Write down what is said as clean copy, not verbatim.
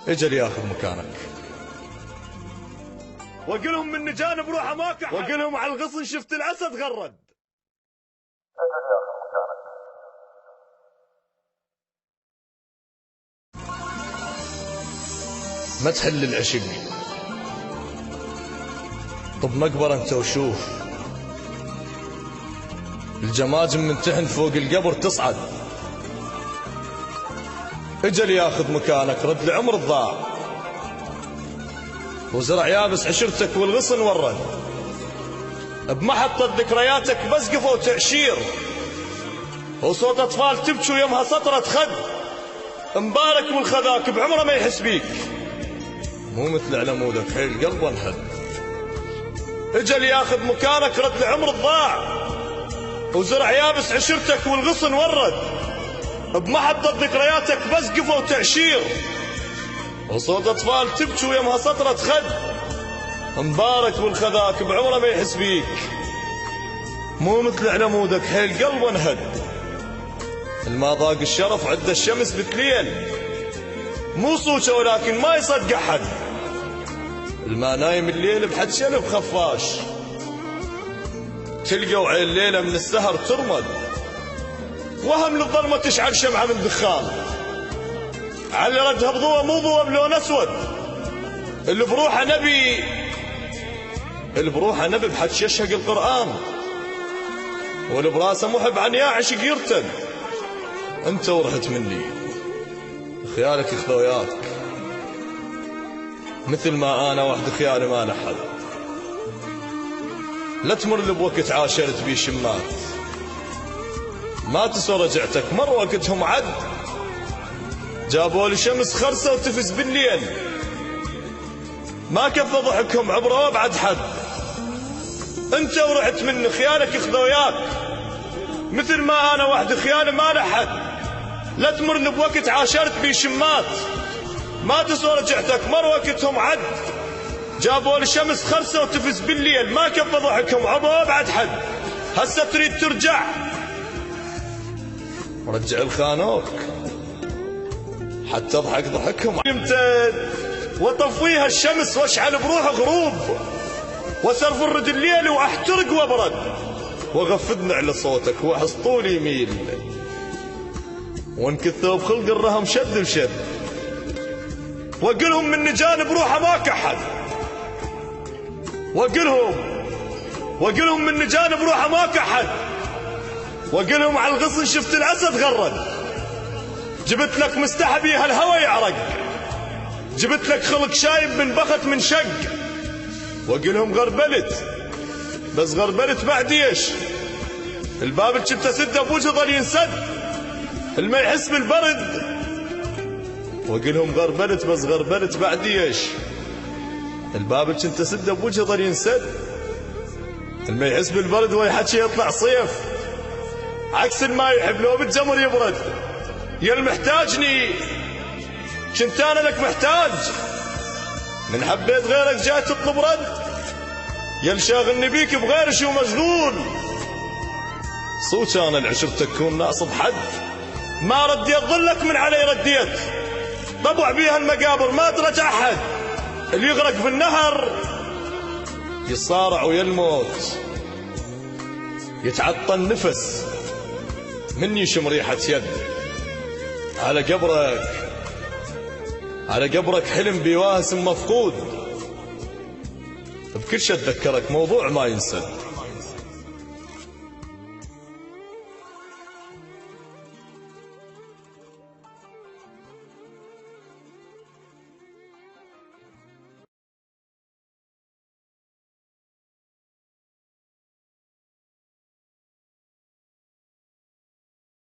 اجل ياخذ مكانك. وقلهم من جانب روحه ما كحل، وقلهم على الغصن شفت الاسد غرد. اجل ياخذ مكانك. ما تحل العشق، طب مقبرة انت وشوف الجماجم من تحت فوق القبر تصعد. اجل ياخذ مكانك، رد العمر الضاع، وزرع يابس عشرتك والغصن ورد. بمحطة ذكرياتك بس قفوا تعشير، وصوت اطفال تبكي ويمها سطرة خد. مبارك والخذاك بعمره ما يحس بيك، مو مثل علمودك حيل قلبه انهد. اجل ياخذ مكانك، رد العمر الضاع، وزرع يابس عشرتك والغصن ورد. بمحطة ذكرياتك بس قفوا تعشير، وصوت اطفال تبكي ويمها سطرة خد. مبارك والخذاك بعمره ما يحس بيك، مو مثل علمودك حيل قلبه انهد. الما ضاق الشرف عد الشمس بتليل، مو صوته ولكن ما يصدق احد. الما نايم الليل بحد شلب خفاش، تلقوا عين الليله من السهر ترمد. وهم للظلمه تشعل شمعه من دخان، على ردها بضوء مو ضوء بلون اسود. اللي بروحه نبي بحد يشهق القران، واللي براسه محب عن يا عشق يرتد. انت ورحت مني خيالك يخذ وياك، مثل ما انا وحد خيالي ما لحد. لا تمر لي بوقت عاشرت بيه شمات، ما تسوى رجعتك مر وقتهم عد. جابوا لي شمس خرسه وتفز بالليل، ما كفى ضحكهم عبره وابعد حد. انت ورحت مني خيالك يخذ وياك، مثل ما انا وحد خيالي ما لحد. لا تمر لي بوقت عاشرت بيه شمات، ما تسوى رجعتك مر وقتهم عد. جابوا لي شمس خرسه وتفز بالليل، ما كفى ضحكهم عبره وابعد حد. هسه تريد ترجع، رجع الخانوك حتى اضحك ضحكهم يمتد. وطفيها الشمس واشعل بروح غروب، وسرف الرد الليل واحترق وابرد. وغفدني على صوتك واحس طولي يميل، وانكثوا بخلق الرهم شد بشد. وقلهم من جانب روحه ما كحد، وقلهم من جانب روحه ما كحد. وقلهم على الغصن شفت الاسد غرد. جبت لك مستحبي هالهوى يعرق، جبت لك خلق شايب من بخت من شق. وقلهم غربلت، بس غربلت بعد ايش؟ الباب اللي كنت اسده بوجهه ظل ينسد، الما يحس بالبرد. وقلهم غربلت، بس غربلت بعد ايش؟ الباب اللي كنت اسده بوجهه ظل ينسد، الما يحس بالبرد ويحكي يطلع صيف. عكس الما يحب لو بالجمر يبرد. يا المحتاجني كنت انا لك محتاج، من حبيت غيرك جاي تطلب رد. يا الشاغلني بيك بغير شو مشغول، صوت انا العشرتك كون ناصب حد. ما رديت ظلك من علي رديت، طبع بيها المقابر ما ترجع احد. اللي يغرق بالنهر يصارع ويا الموت، يتعطى النفس من يشم ريحة يد. على قبرك حلم بيواسم مفقود، بكل شي اتذكرك موضوع ما ينسد.